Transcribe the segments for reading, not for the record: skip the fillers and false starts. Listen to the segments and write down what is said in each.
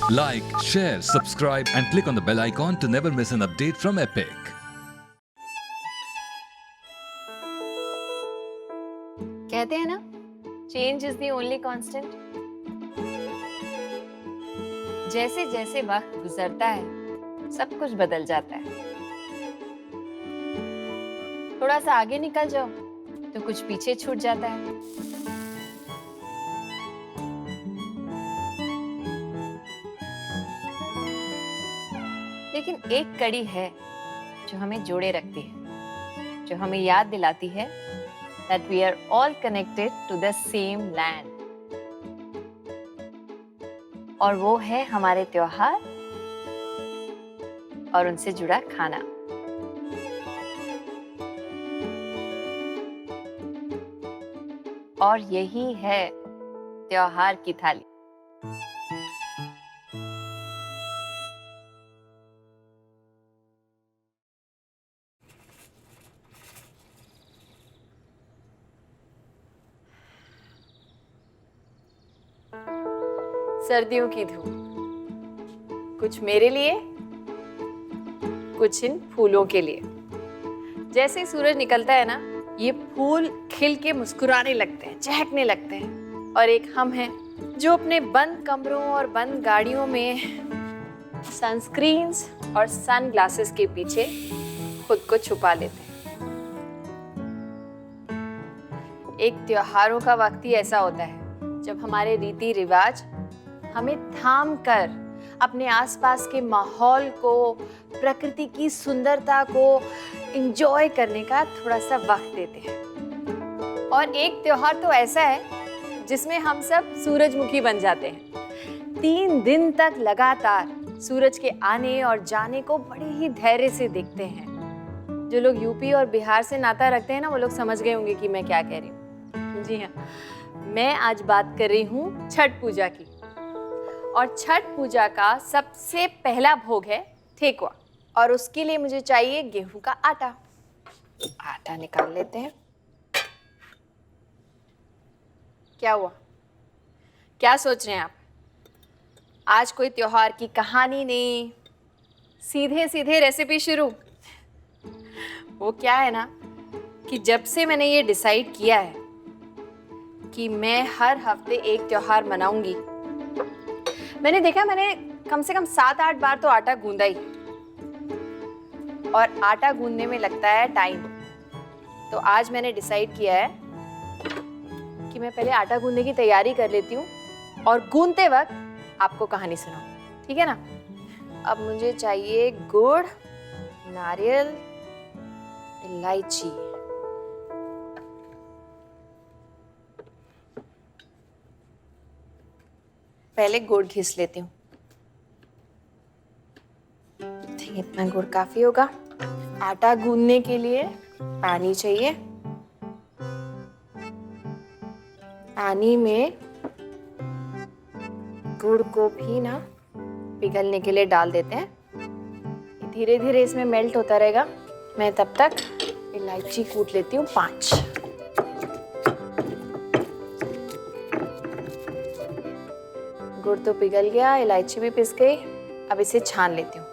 Like, share, subscribe and click on the bell icon to never miss an update from Epic. कहते हैं ना, change is the only constant. जैसे जैसे वक्त गुजरता है सब कुछ बदल जाता है। थोड़ा सा आगे निकल जाओ तो कुछ पीछे छूट जाता है। लेकिन एक कड़ी है जो हमें जोड़े रखती है, जो हमें याद दिलाती है that we are all connected to the same land. और वो है हमारे त्योहार और उनसे जुड़ा खाना। और यही है त्योहार की थाली। सर्दियों की धूप, कुछ मेरे लिए, कुछ इन फूलों के लिए। जैसे ही सूरज निकलता है ना, ये फूल खिल के मुस्कुराने लगते हैं, चहकने लगते हैं। और एक हम हैं जो अपने बंद कमरों और बंद गाड़ियों में सनस्क्रीन्स और सन ग्लासेस के पीछे खुद को छुपा लेते हैं। एक त्योहारों का वक्त ही ऐसा होता है जब हमारे रीति रिवाज हमें थाम कर अपने आसपास के माहौल को, प्रकृति की सुंदरता को एंजॉय करने का थोड़ा सा वक्त देते हैं। और एक त्योहार तो ऐसा है जिसमें हम सब सूरजमुखी बन जाते हैं। 3 दिन तक लगातार सूरज के आने और जाने को बड़े ही धैर्य से देखते हैं। जो लोग यूपी और बिहार से नाता रखते हैं ना, वो लोग समझ गए होंगे कि मैं क्या कह रही हूँ। जी हाँ, मैं आज बात कर रही हूँ छठ पूजा की। और छठ पूजा का सबसे पहला भोग है ठेकुआ। और उसके लिए मुझे चाहिए गेहूं का आटा। आटा निकाल लेते हैं। क्या हुआ? क्या सोच रहे हैं आप? आज कोई त्योहार की कहानी नहीं, सीधे सीधे रेसिपी शुरू। वो क्या है ना कि जब से मैंने ये डिसाइड किया है कि मैं हर हफ्ते एक त्योहार मनाऊंगी, मैंने देखा मैंने कम से कम 7-8 बार तो आटा गूंदा ही। और आटा गूंदने में लगता है टाइम। तो आज मैंने डिसाइड किया है कि मैं पहले आटा गूंदने की तैयारी कर लेती हूँ और गूंदते वक्त आपको कहानी सुनाऊं। ठीक है ना? अब मुझे चाहिए गुड़, नारियल, इलायची। पहले गुड़ घिस लेती हूँ। इतना गुड़ काफी होगा। आटा गूंदने के लिए पानी चाहिए। पानी में गुड़ को भी ना पिघलने के लिए डाल देते हैं। धीरे धीरे इसमें मेल्ट होता रहेगा। मैं तब तक इलायची कूट लेती हूँ 5। गुड़ तो पिघल गया, इलायची भी पिस गई। अब इसे छान लेती हूँ।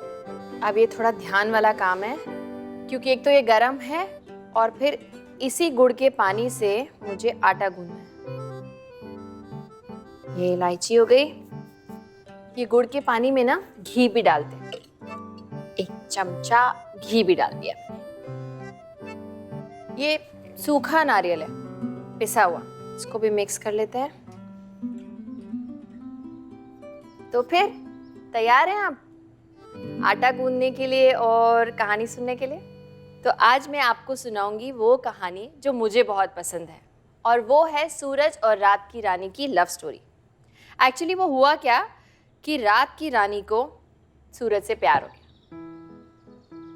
अब ये थोड़ा ध्यान वाला काम है क्योंकि एक तो ये गरम है और फिर इसी गुड़ के पानी से मुझे आटा गूंदना है। ये इलायची हो गई। ये गुड़ के पानी में ना घी भी डालते हैं। 1 चमचा घी भी डाल दिया। ये सूखा नारियल है, पिसा हुआ। इसको भी मिक्स कर लेते हैं। तो फिर तैयार हैं आप आटा गूंदने के लिए और कहानी सुनने के लिए? तो आज मैं आपको सुनाऊंगी वो कहानी जो मुझे बहुत पसंद है। और वो है सूरज और रात की रानी की लव स्टोरी। एक्चुअली वो हुआ क्या कि रात की रानी को सूरज से प्यार हो गया।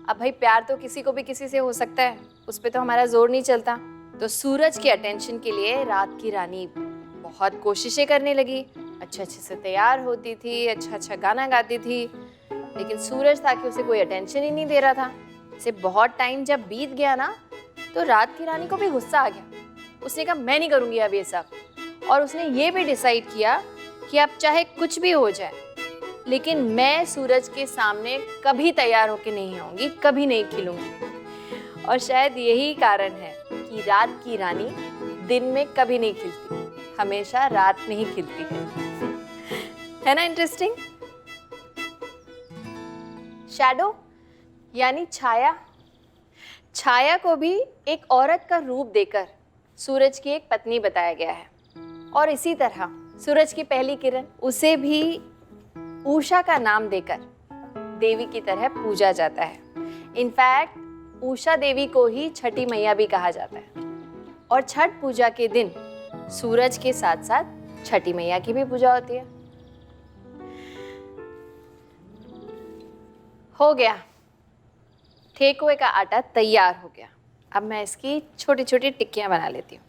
अब भाई प्यार तो किसी को भी किसी से हो सकता है, उस पर तो हमारा जोर नहीं चलता। तो सूरज के अटेंशन के लिए रात की रानी बहुत कोशिशें करने लगी। अच्छे से तैयार होती थी, अच्छा गाना गाती थी, लेकिन सूरज था कि उसे कोई अटेंशन ही नहीं दे रहा था। इसे बहुत टाइम जब बीत गया ना, तो रात की रानी को भी गुस्सा आ गया। उसने कहा मैं नहीं करूँगी अब ये सब। और उसने ये भी डिसाइड किया कि अब चाहे कुछ भी हो जाए, लेकिन मैं सूरज के सामने कभी तैयार होके नहीं आऊंगी, कभी नहीं खिलूंगी। और शायद यही कारण है कि रात की रानी दिन में कभी नहीं खिलती, हमेशा रात में ही खिलती है ना इंटरेस्टिंग? शैडो यानी छाया, छाया को भी एक औरत का रूप देकर सूरज की एक पत्नी बताया गया है। और इसी तरह सूरज की पहली किरण, उसे भी उषा का नाम देकर देवी की तरह पूजा जाता है। इनफैक्ट उषा देवी को ही छठी मैया भी कहा जाता है। और छठ पूजा के दिन सूरज के साथ साथ छठी मैया की भी पूजा होती है। हो गया, ठेकुए का आटा तैयार हो गया। अब मैं इसकी छोटी छोटी टिक्कियां बना लेती हूँ।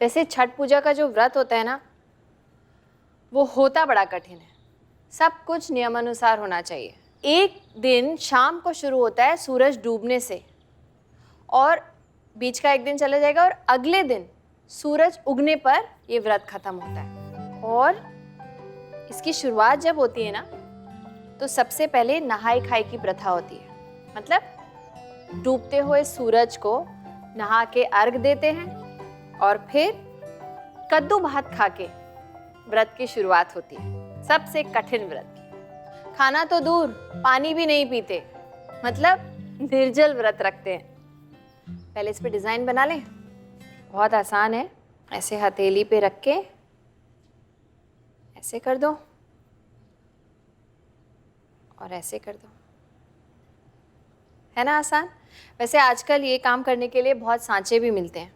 वैसे छठ पूजा का जो व्रत होता है ना, वो होता बड़ा कठिन है। सब कुछ नियमानुसार होना चाहिए। एक दिन शाम को शुरू होता है सूरज डूबने से, और बीच का एक दिन चला जाएगा, और अगले दिन सूरज उगने पर ये व्रत खत्म होता है। और इसकी शुरुआत जब होती है ना, तो सबसे पहले नहाई खाई की प्रथा होती है। मतलब डूबते हुए सूरज को नहा के अर्घ देते हैं और फिर कद्दू भात खा के व्रत की शुरुआत होती है। सबसे कठिन व्रत की। खाना तो दूर, पानी भी नहीं पीते, मतलब निर्जल व्रत रखते हैं। पहले इस पे डिजाइन बना लें, बहुत आसान है। ऐसे हथेली पे रख के ऐसे कर दो और ऐसे कर दो, है ना आसान? वैसे आजकल ये काम करने के लिए बहुत सांचे भी मिलते हैं,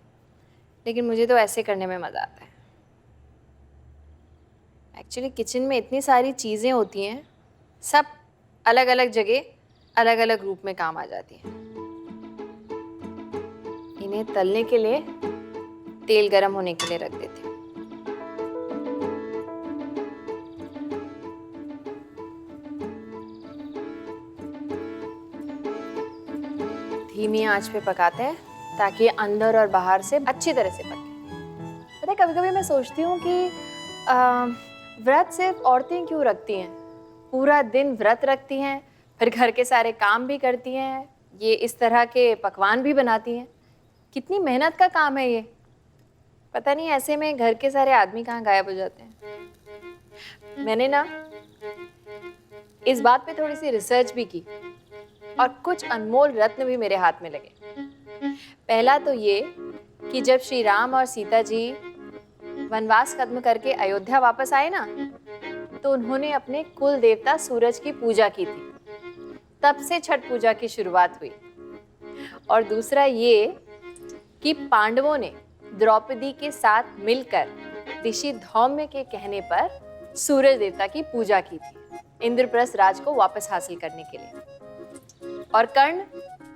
लेकिन मुझे तो ऐसे करने में मज़ा आता है। एक्चुअली किचन में इतनी सारी चीज़ें होती हैं, सब अलग अलग जगह अलग अलग रूप में काम आ जाती हैं। इन्हें तलने के लिए तेल गरम होने के लिए रख देती हूँ। धीमी आंच पे पकाते हैं ताकि अंदर और बाहर से अच्छी तरह से पके। पता है, कभी कभी मैं सोचती हूँ कि व्रत सिर्फ औरतें क्यों रखती हैं? पूरा दिन व्रत रखती हैं, फिर घर के सारे काम भी करती हैं, ये इस तरह के पकवान भी बनाती हैं। कितनी मेहनत का काम है ये। पता नहीं ऐसे में घर के सारे आदमी कहाँ गायब हो जाते हैं। मैंने ना इस बात पे थोड़ी सी रिसर्च भी की और कुछ अनमोल रत्न भी मेरे हाथ में लगे। पहला तो ये कि जब श्री राम और सीता जी वनवास खत्म करके अयोध्या वापस आए ना, तो उन्होंने अपने कुल देवता सूरज की पूजा की थी। तब से छठ पूजा की शुरुआत हुई। और दूसरा ये कि पांडवों ने द्रौपदी के साथ मिलकर ऋषि धौम्य के कहने पर सूरज देवता की पूजा की थी, इंद्रप्रस्थ राज को वापस हासिल करने के लिए। और कर्ण,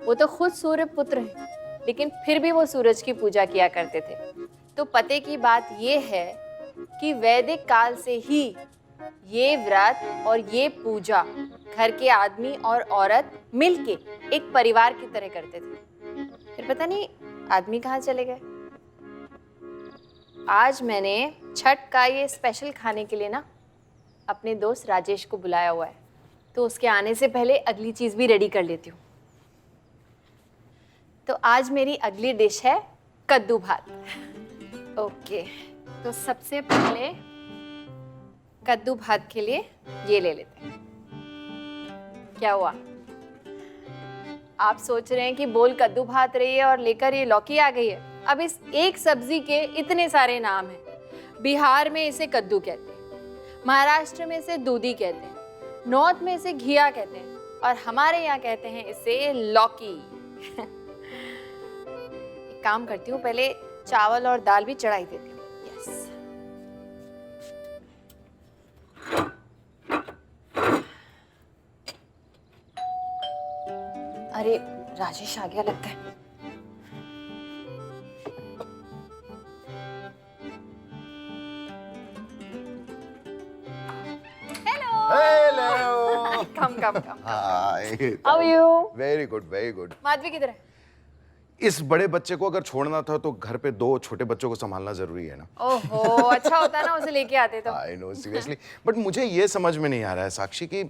वो तो खुद सूर्य पुत्र हैं, लेकिन फिर भी वो सूरज की पूजा किया करते थे। तो पते की बात ये है कि वैदिक काल से ही ये व्रत और ये पूजा घर के आदमी और औरत मिलके एक परिवार की तरह करते थे। फिर पता नहीं आदमी कहाँ चले गए। आज मैंने छठ का ये स्पेशल खाने के लिए ना अपने दोस्त राजेश को बुलाया हुआ है, तो उसके आने से पहले अगली चीज़ भी रेडी कर लेती हूँ। तो आज मेरी अगली डिश है कद्दू भात। ओके, तो सबसे पहले कद्दू भात के लिए ये ले लेते हैं। क्या हुआ? आप सोच रहे हैं कि बोल कद्दू भात रही है और लेकर ये लौकी आ गई है। अब इस एक सब्जी के इतने सारे नाम हैं। बिहार में इसे कद्दू कहते हैं, महाराष्ट्र में इसे दूधी कहते हैं, नॉर्थ में इसे घिया कहते हैं, और हमारे यहाँ कहते हैं इसे लौकी। एक काम करती हूँ, पहले चावल और दाल भी चढ़ाई देती हूँ। यस, अरे राजेश आ गया लगता है। Hello. Come. Hi. How are you? Very good, very good. Madhavi किधर है? इस बड़े बच्चे को अगर छोड़ना था तो घर पे 2 छोटे बच्चों को संभालना जरूरी है ना। ओहो, अच्छा होता ना उसे लेके आते तो। आई नो सीरियसली, बट मुझे ये समझ में नहीं आ रहा है साक्षी कि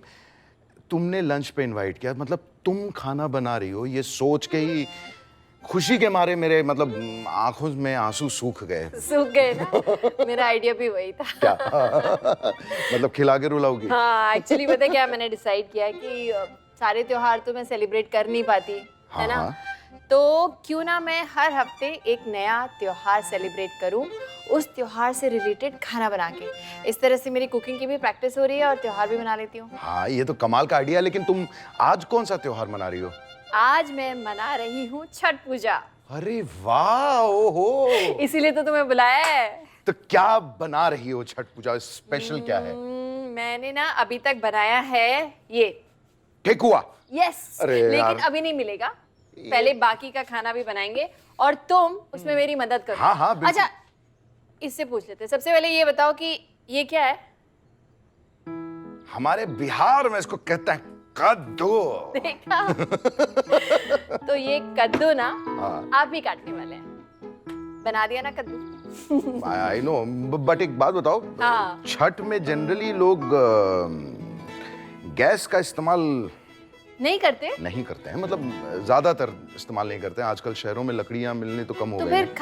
तुमने लंच पे इनवाइट किया, मतलब तुम खाना बना रही हो, ये सोच के ही खुशी के मारे मेरे मतलब आंखों में आंसू सूख गए। सूख गए ना, मेरा आइडिया भी वही था। क्या मतलब खिला के रुलाओगी? हाँ, एक्चुअली पता है क्या, मैंने डिसाइड किया कि सारे त्योहार तो मैं सेलिब्रेट कर नहीं पाती, है ना। हाँ। तो क्यों ना मैं हर हफ्ते एक नया त्योहार सेलिब्रेट करूं, उस त्योहार से रिलेटेड खाना बना के। इस तरह से मेरी कुकिंग की भी प्रैक्टिस हो रही है और त्योहार भी मना लेती हूँ। हाँ, ये तो कमाल का आइडिया है, लेकिन तुम आज कौन सा त्योहार मना रही हो? आज मैं मना रही हूँ छठ पूजा। अरे वाह, ओहो। इसीलिए तो तुम्हें बुलाया है। तो क्या बना रही हो छठ पूजा, स्पेशल क्या है? मैंने ना अभी तक बनाया है ये ठेकुआ। यस, अरे लेकिन यार। अभी नहीं मिलेगा, पहले बाकी का खाना भी बनाएंगे और तुम उसमें मेरी मदद करो। हाँ, हाँ, बिल्कुल। अच्छा, इससे पूछ लेते हैं। सबसे पहले ये बताओ कि ये क्या है? हमारे बिहार में इसको कहते हैं कद्दू। देखा? तो ये कद्दू ना, हाँ। आप भी काटने वाले हैं। बना दिया ना कद्दू? आई नो, बट एक बात बताओ, हाँ। छठ में जनरली लोग गैस का इस्तेमाल नहीं करते? नहीं करते हैं, मतलब ज्यादातर इस्तेमाल नहीं करते हैं। आजकल शहरों में लकड़ियां मिलनी तो कम हो तो गई फिर हैं।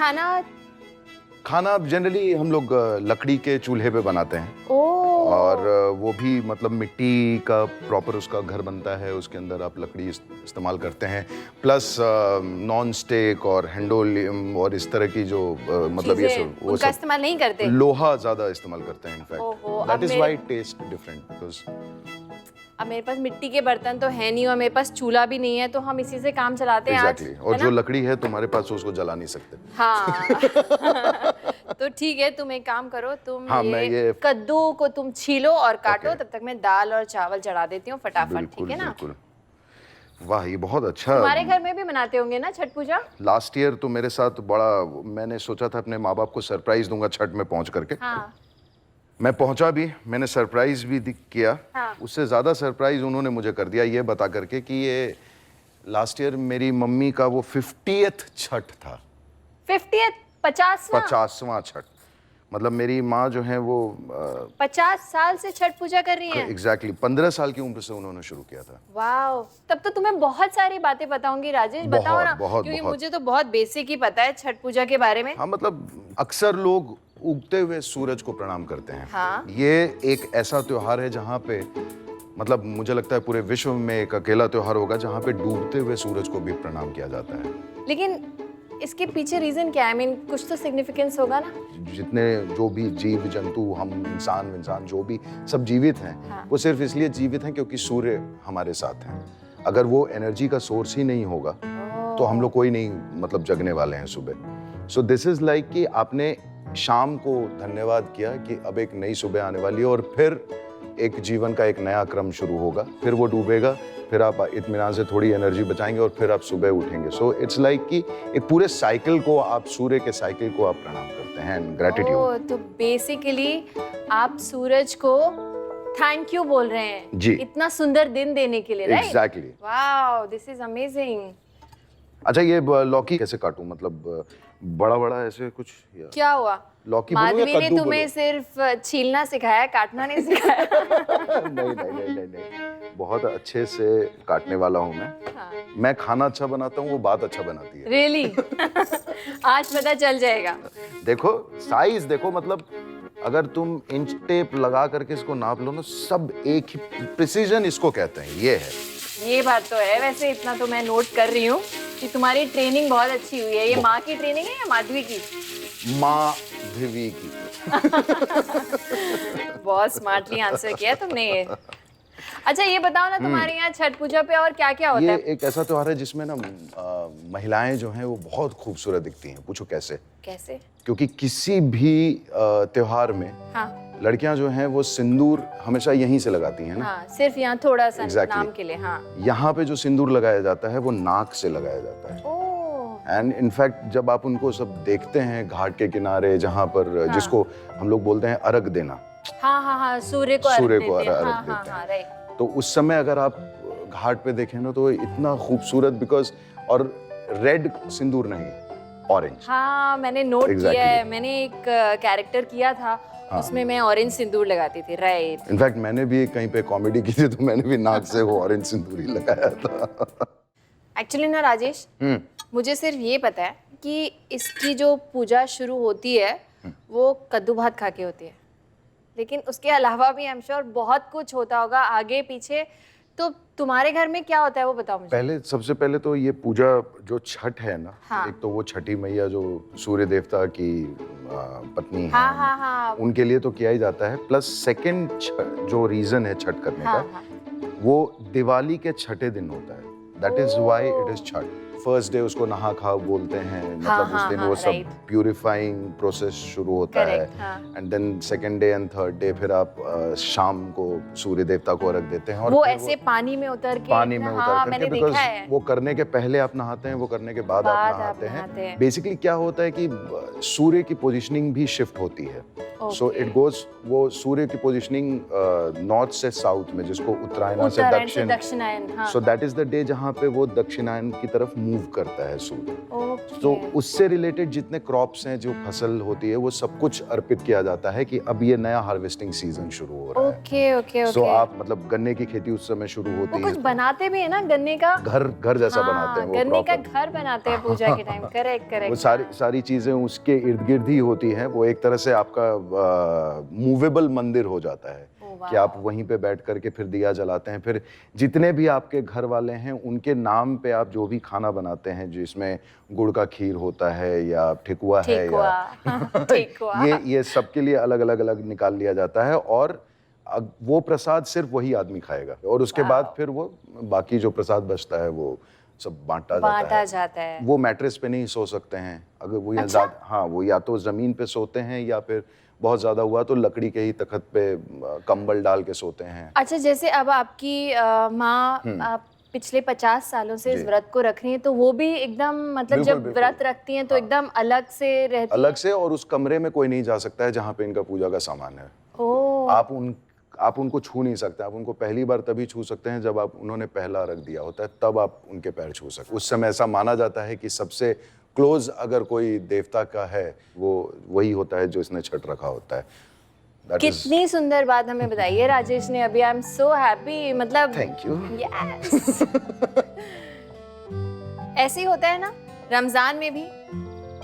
खाना जनरली हम लोग लकड़ी के चूल्हे पे बनाते हैं। और वो भी मतलब मिट्टी का प्रॉपर उसका घर बनता है, उसके अंदर आप लकड़ी इस्तेमाल करते हैं, प्लस नॉन स्टिक और हैंडोलियम और इस तरह की जो मतलब ये सब वो उनका सब इस्तेमाल नहीं करते? लोहा ज्यादा इस्तेमाल करते हैं ओहो, इनफैक्ट। अब दैट इज मेरे- व्हाई टेस्ट डिफरेंट, बिकॉज़ अब मेरे पास मिट्टी के बर्तन तो है नहीं और मेरे पास चूल्हा भी नहीं है, तो हम इसी से काम चलाते हैं एग्जैक्टली। आज, और है जो ना? लकड़ी है तुम्हारे पास उसको जला नहीं सकते। हाँ। तो ठीक है, तुम एक काम करो, तुम हाँ, मैं ये- कद्दू को तुम छीलो और काटो। Okay. तब तक मैं दाल और चावल चढ़ा देती हूँ फटाफट, बिल्कुल ठीक है ना? बिल्कुल। वाह, ये बहुत अच्छा। तुम्हारे घर में भी मनाते होंगे ना छठ पूजा? लास्ट ईयर तो मेरे साथ बड़ा, मैंने सोचा था अपने माँ बाप को सरप्राइज दूंगा छठ में पहुंच करके। हाँ। मैं पहुंचा भी, मैंने सरप्राइज भी किया। हाँ। उससे ज्यादा सरप्राइज उन्होंने मुझे कर दिया ये बता करके कि ये लास्ट ईयर मेरी मम्मी का वो 50th छठ था। 50th 50वां? 50वां छठ। मतलब मेरी माँ जो है वो 50 साल से छठ पूजा कर रही हैं? एग्जैक्टली 15 साल की उम्र से उन्होंने शुरू किया था। वाओ, तब तो तुम्हें बहुत सारी बातें पता होंगी राजेश, बताओ बहुत, ना। बहुत, क्योंकि बहुत। मुझे तो बहुत बेसिक ही पता है छठ पूजा के बारे में। हाँ, मतलब अक्सर लोग उगते हुए सूरज को प्रणाम करते हैं। हाँ। ये एक ऐसा त्योहार है जहाँ पे मतलब मुझे लगता है पूरे विश्व में एक अकेला त्योहार होगा जहाँ पे डूबते हुए सूरज को भी प्रणाम किया जाता है। लेकिन इसके पीछे रीजन क्या है? I mean, कुछ तो सिग्निफिकेंस होगा ना? जितने जो भी जीव जंतु, हम इंसान जो भी सब जीवित हैं, हाँ। वो सिर्फ इसलिए जीवित हैं क्योंकि सूर्य हमारे साथ हैं। अगर वो एनर्जी का सोर्स ही नहीं होगा तो हम लोग कोई नहीं मतलब जगने वाले हैं सुबह। सो दिस इज लाइक कि आपने शाम को धन्यवाद किया कि अब एक नई सुबह आने वाली है और फिर एक जीवन का एक नया क्रम शुरू होगा, फिर वो डूबेगा, फिर आप इत्मीनान से थोड़ी एनर्जी बचाएंगे और फिर आप सुबह उठेंगे। सो इट्स लाइक कि एक पूरे साइकिल को आप, सूर्य के साइकिल को आप प्रणाम करते हैं, ग्रेटिट्यूड। तो बेसिकली आप सूरज को थैंक यू बोल रहे हैं जी। इतना सुंदर दिन देने के लिए, right? Exactly. Wow, this is amazing. अच्छा, ये लौकी कैसे काटूं, मतलब बड़ा बड़ा ऐसे कुछ या? क्या हुआ? लौकी बोलूं या माधवी ने कद्दू तुम्हें सिर्फ छीलना सिखाया, काटना नहीं सिखाया। नहीं नहीं नहीं नहीं नहीं, बहुत अच्छे से काटने वाला हूँ मैं। हाँ। मैं खाना अच्छा बनाता हूँ, वो बात अच्छा बनाती है। रियली? आज पता चल जाएगा। देखो साइज देखो, मतलब अगर तुम इंच टेप लगा करके इसको नाप लो ना, सब एक ही प्रिसीजन इसको कहते हैं, ये है। ये बात तो है। वैसे इतना तो मैं नोट कर रही हूँ कि तुम्हारी ट्रेनिंग बहुत अच्छी हुई है। ये माँ की ट्रेनिंग है या माधवी की? माधवी की। बहुत स्मार्टली आंसर किया तुमने ये। अच्छा, ये बताओ ना, तुम्हारे यहाँ छठ पूजा पे और क्या क्या होता ये है? एक ऐसा त्योहार है जिसमें ना महिलाएं जो हैं वो बहुत खूबसूरत दिखती हैं। पूछो कैसे? कैसे? क्योंकि किसी भी त्योहार में हाँ लड़कियां जो हैं वो सिंदूर हमेशा यहीं से लगाती हैं ना। हाँ, सिर्फ यहाँ थोड़ा सा Exactly. नाम के लिए। हाँ। यहाँ पे जो सिंदूर लगाया जाता है वो नाक से लगाया जाता है। ओह, एंड इनफैक्ट जब आप उनको सब देखते हैं घाट के किनारे, जहाँ पर जिसको हम लोग बोलते हैं अर्घ देना, हाँ हाँ हाँ, सूर्य को सूर्य अर्घ को देते हैं। अर्घ हाँ देते हाँ हैं। हाँ, राइट। तो उस समय अगर आप घाट पे देखें ना तो इतना खूबसूरत, बिकॉज और रेड सिंदूर नहीं, ऑरेंज। हाँ, मैंने नोट किया Exactly. है, मैंने एक कैरेक्टर किया था, उसमें मैं ऑरेंज सिंदूर लगाती थी, राइट। इनफैक्ट मैंने भी कहीं पे कॉमेडी की थी तो मैंने भी नाक से वो ऑरेंज सिंदूर ही लगाया था। एक्चुअली ना राजेश, मुझे सिर्फ ये पता है कि इसकी जो पूजा शुरू होती है वो कद्दू भात खा के होती है, लेकिन उसके अलावा भी आई एम श्योर बहुत कुछ होता होगा आगे पीछे। तो तुम्हारे घर में क्या होता है वो बताओ मुझे। पहले सबसे पहले तो ये पूजा जो छठ है ना, हाँ। एक तो वो छठी मैया जो सूर्य देवता की पत्नी है, हाँ हाँ हाँ उनके लिए तो किया ही जाता है। प्लस सेकंड जो रीजन है छठ करने हाँ, का, हाँ। वो दिवाली के छठे दिन होता है। That is why it is Chhath. First day उसको नहा खा बोलते हैं, मतलब उस दिन वो सब प्यूरिफाइंग प्रोसेस शुरू होता है। And then second day and third day फिर आप शाम को सूर्य देवता को अर्घ देते हैं। और वो ऐसे पानी में उतर के, पानी में उतर करके, देखा है। बिकॉज वो करने के पहले आप नहाते हैं, वो करने के बाद आप नहाते हैं। बेसिकली क्या होता है कि सूर्य की पोजीशनिंग भी शिफ्ट होती है। सो इट गोज, वो सूर्य की पोजीशनिंग नॉर्थ से साउथ में, जिसको उत्तरायण से दक्षिण, so that is the day जहाँ पे वो दक्षिणायन की तरफ मूव करता है सूर्य। तो उससे रिलेटेड जितने क्रॉप्स हैं, जो फसल होती है, वो सब कुछ अर्पित किया जाता है कि अब ये नया हार्वेस्टिंग सीजन शुरू हो रहा है। Okay okay okay. सो आप मतलब गन्ने की खेती उस समय शुरू होती है। कुछ बनाते भी है ना गन्ने का, घर जैसा बनाते हैं वो, गन्ने का घर बनाते हैं पूजा के टाइम। Correct correct. वो सारी चीजें उसके इर्द गिर्द ही होती हैं। वो एक तरह से आपका मूवेबल मंदिर हो जाता है कि आप वहीं पे बैठ करके फिर दिया जलाते हैं। फिर जितने भी आपके घर वाले हैं उनके नाम पे आप जो भी खाना बनाते हैं, जिसमें गुड़ का खीर होता है या ठेकुआ है या ये सबके लिए अलग अलग निकाल लिया जाता है। और वो प्रसाद सिर्फ वही आदमी खाएगा, और उसके बाद फिर वो बाकी जो प्रसाद बचता है वो सब बांटा जाता है। वो मैट्रेस पे नहीं सो सकते हैं अगर वो, अच्छा? हाँ, वो या तो जमीन पे सोते हैं या फिर बहुत ज्यादा हुआ तो लकड़ी के ही तख्त पे कंबल डाल के सोते हैं। अच्छा, जैसे अब आपकी माँ पिछले 50 सालों से इस व्रत को रख रही है, तो वो भी एकदम मतलब जब व्रत रखती हैं तो एकदम अलग से रहती हैं? अलग से, और उस कमरे में कोई नहीं जा सकता है जहाँ पे इनका पूजा का सामान है। आप उनको छू नहीं सकते। आप उनको पहली बार तभी छू सकते हैं जब आप उन्होंने पहला रख दिया होता है, तब आप उनके पैर छू सकते। उस समय ऐसा माना जाता है कि सबसे क्लोज अगर कोई देवता का है वो वही होता है जो इसने छठ रखा होता है। कितनी सुंदर बात हमें बताई है राजेश ने अभी। I am so happy. मतलब थैंक यू। यस। ऐसे ही होता है ना रमजान में भी,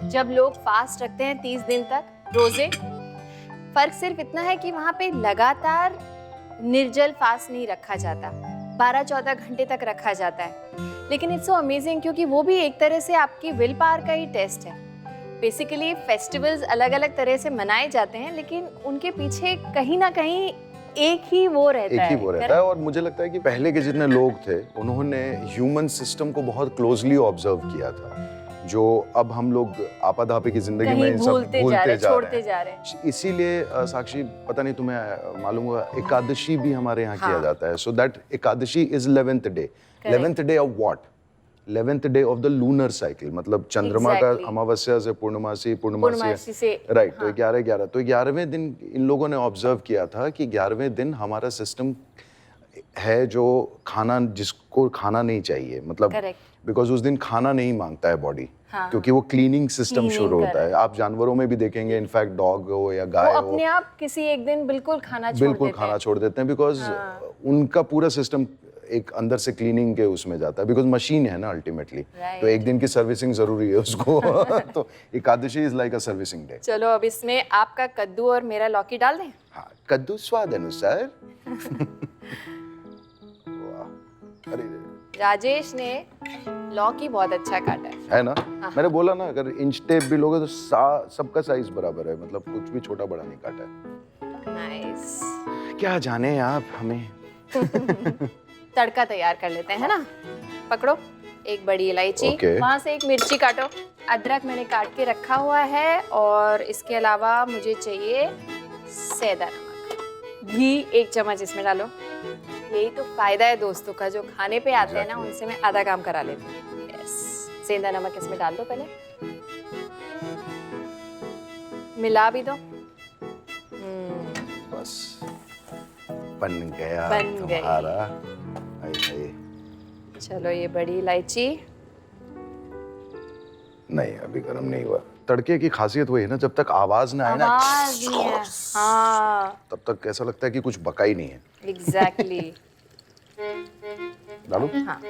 जब लोग फास्ट रखते हैं 30 दिन तक रोजे। फर्क सिर्फ इतना है कि वहां पे लगातार निर्जल फास्ट नहीं रखा जाता, 12-14 घंटे तक रखा जाता है। लेकिन इट्स सो अमेजिंग क्योंकि वो भी एक तरह से आपकी विल पावर का ही टेस्ट है। बेसिकली फेस्टिवल्स अलग अलग तरह से मनाए जाते हैं, लेकिन उनके पीछे कहीं ना कहीं एक ही वो रहता है। और मुझे लगता है कि पहले के जितने लोग थे उन्होंने ह्यूमन सिस्टम को बहुत क्लोजली ऑब्जर्व किया था, जो अब हम लोग आपाधापी की जिंदगी में भूलते जा रहे हैं। इसीलिए साक्षी, पता नहीं तुम्हें मालूम होगा, एकादशी भी हमारे यहाँ किया जाता है। So that Ekadashi is 11th day. 11th day of what? 11th day of the lunar cycle, मतलब चंद्रमा का अमावस्या से पूर्णमासी से राइट। तो 11 तो 11वें दिन इन लोगों ने ऑब्जर्व किया था कि 11वें दिन हमारा सिस्टम है जो खाना, जिसको खाना नहीं चाहिए, मतलब बिकॉज उस दिन खाना नहीं मांगता है बॉडी, क्योंकि वो क्लीनिंग सिस्टम शुरू होता है। आप जानवरों में भी देखेंगे, इनफैक्ट डॉग हो या गाय हो, अपने आप किसी एक दिन बिल्कुल खाना छोड़ देते हैं बिकॉज उनका पूरा सिस्टम एक अंदर से क्लीनिंग के उसमें जाता है, बिकॉज मशीन है ना अल्टीमेटली। तो एक दिन की सर्विसिंग जरूरी है उसको। तो Ekadashi is like a servicing day. चलो अब इसमें आपका कद्दू और मेरा लौकी डाल दें। हाँ, कद्दू स्वाद अनुसार। अरे राजेश ने लौकी बहुत अच्छा काटा है ना। मैंने बोला ना, अगर इंच टेप भी लोगे तो सबका साइज बराबर है, मतलब कुछ भी छोटा बड़ा नहीं काटा है। नाइस। क्या जाने आप हमें। तड़का तैयार कर लेते हैं, है ना। पकड़ो एक बड़ी इलायची, वहां से एक मिर्ची काटो, अदरक मैंने काट के रखा हुआ है, और इसके अलावा मुझे चाहिए सेंधा नमक। घी 1 चम्मच इसमें डालो। यही तो फायदा है दोस्तों का, जो खाने पे आते हैं ना उनसे मैं आधा काम करा लेती हूँ। यस, सेंधा नमक इसमें डाल दो, पहले मिला भी दो। बस बन गया तुम्हारा। चलो ये बड़ी इलायची नहीं अभी गर्म नहीं हुआ। तड़के की खासियत वही है ना, जब तक आवाज ना आए ना आवाज नहीं है। हाँ तब तक ऐसा लगता है कि कुछ पका ही नहीं है। एग्जैक्टली। डालो हाँ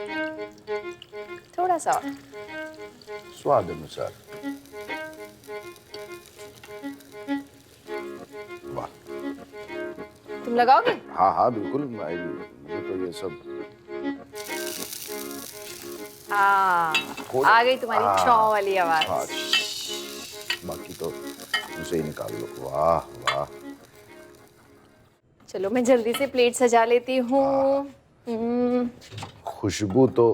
थोड़ा सा और। स्वाद अनुसार। वाह। तुम लगाओगे? हाँ हाँ बिल्कुल, मुझे तो ये सब आ गई तुम्हारी चौ वाली आवाज। हाँ, बाकी तो उसे ही निकाल लो। वाह वाह। चलो मैं जल्दी से प्लेट सजा लेती हूँ। खुशबू तो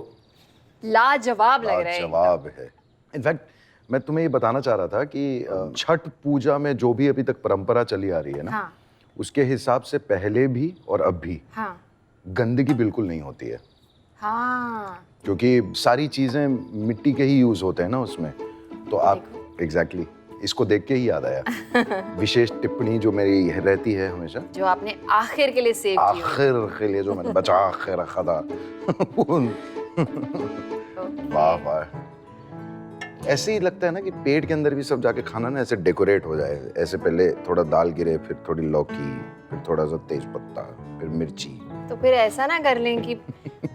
लाजवाब लग रहा है। लाजवाब है। इनफैक्ट मैं तुम्हें ये बताना चाह रहा था कि छठ पूजा में जो भी अभी तक परंपरा चली आ रही है ना, हाँ उसके हिसाब से पहले भी और अब भी हाँ गंदगी बिल्कुल नहीं होती है, हाँ। क्योंकि सारी चीजें मिट्टी के ही यूज होते हैं ना उसमें। तो आप एग्जैक्टली इसको देख के ही याद आया। विशेष टिप्पणी जो मेरी रहती है हमेशा, जो आपने आखिर के लिए सेव की हो। आखिर के लिए जो मैंने बचा के रखा था। वाह वाह। ऐसे ही लगता है ना कि पेट के अंदर भी सब जाके खाना ना ऐसे डेकोरेट हो जाए। ऐसे पहले थोड़ा दाल गिरे, फिर थोड़ी लौकी, फिर थोड़ा सा तेज पत्ता, फिर मिर्ची। तो फिर ऐसा ना कर लें कि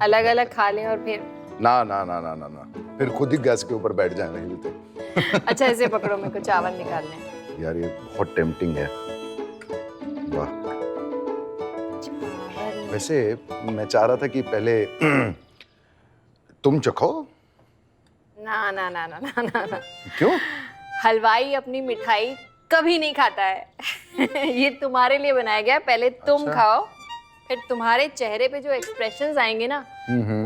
अलग अलग खा लें और फिर ना ना ना ना ना ना, फिर खुद ही गैस के ऊपर बैठ जाए नहीं तो। अच्छा ऐसे पकड़ो, मेरे को चावल निकालने हैं। यार ये बहुत टेम्पटिंग है। वाह। वैसे मैं चाह रहा था कि पहले तुम चखो। ना ना ना ना ना ना ना। क्यों? हलवाई अपनी मिठाई कभी नहीं खाता है। ये तुम्हारे लिए बनाया गया है, पहले तुम अच्छा। खाओ, फिर तुम्हारे चेहरे पे जो एक्सप्रेशंस आएंगे ना,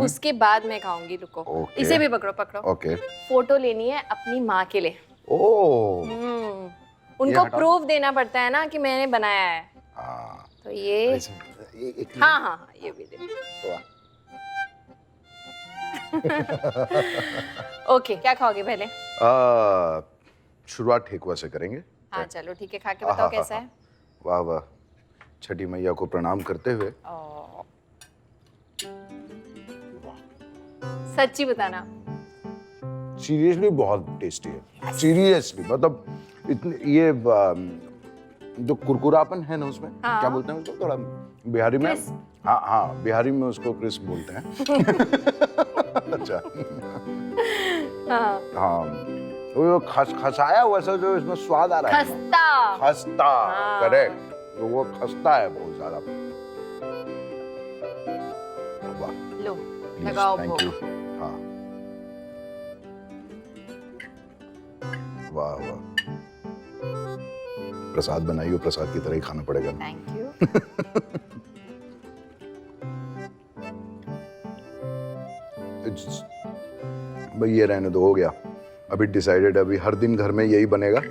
उसके बाद मैं खाऊंगी। रुको ओके। इसे भी पकड़ो पकड़ो। ओके। फोटो लेनी है अपनी माँ के लिए। ओह। उनको हटा। प्रूफ देना पड़ता है ना कि मैंने बनाया है। हाँ। तो ये एक हाँ हाँ हाँ, ये भी दे। वाह। ओके क्या खाओगे पहले? शुरुआत ठेकुआ से करेंगे। हाँ चलो ठीक है, खा के बताओ कैसा है। वाह वाह। छठी मैया को प्रणाम करते हुए। सच्ची बताना। सीरियसली बहुत टेस्टी है। सीरियसली मतलब इतने ये जो कुरकुरापन है ना उसमें, हाँ। क्या बोलते हैं उसको, थोड़ा बिहारी में। क्रिस्प। हाँ हाँ बिहारी में उसको क्रिस्प बोलते हैं। अच्छा। हाँ हाँ वो खसाया हुआ सा जो इसमें स्वाद आ रहा है। खस्ता। खस्ता। हाँ। करेक्ट। तो वो खस्ता है बहुत ज्यादा। वाह। लो लगाओ थैंक भोग। यू। हाँ वाह वाह। प्रसाद बनाई हो, प्रसाद की तरह ही खाना पड़ेगा ना। Thank you. भाई ये रहने दो, हो गया अभी डिसाइडेड। अभी हर दिन घर में यही बनेगा।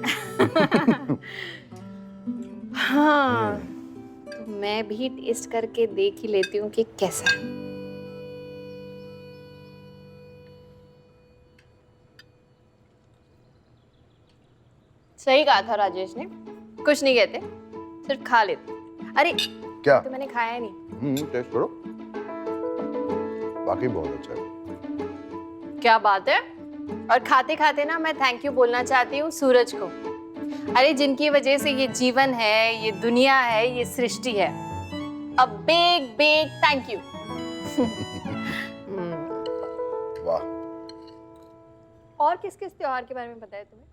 हाँ तो मैं भी टेस्ट करके देख ही लेती हूँ कि कैसा है। सही कहा था राजेश ने, कुछ नहीं कहते, सिर्फ खा लेते। अरे क्या? तो मैंने खाया नहीं। टेस्ट करो, वाकई बहुत अच्छा है। क्या बात है। और खाते खाते ना मैं थैंक यू बोलना चाहती हूँ सूरज को। अरे जिनकी वजह से ये जीवन है, ये दुनिया है, ये सृष्टि है। A big big thank you. वाह। और किस किस त्योहार के बारे में पता है तुम्हें?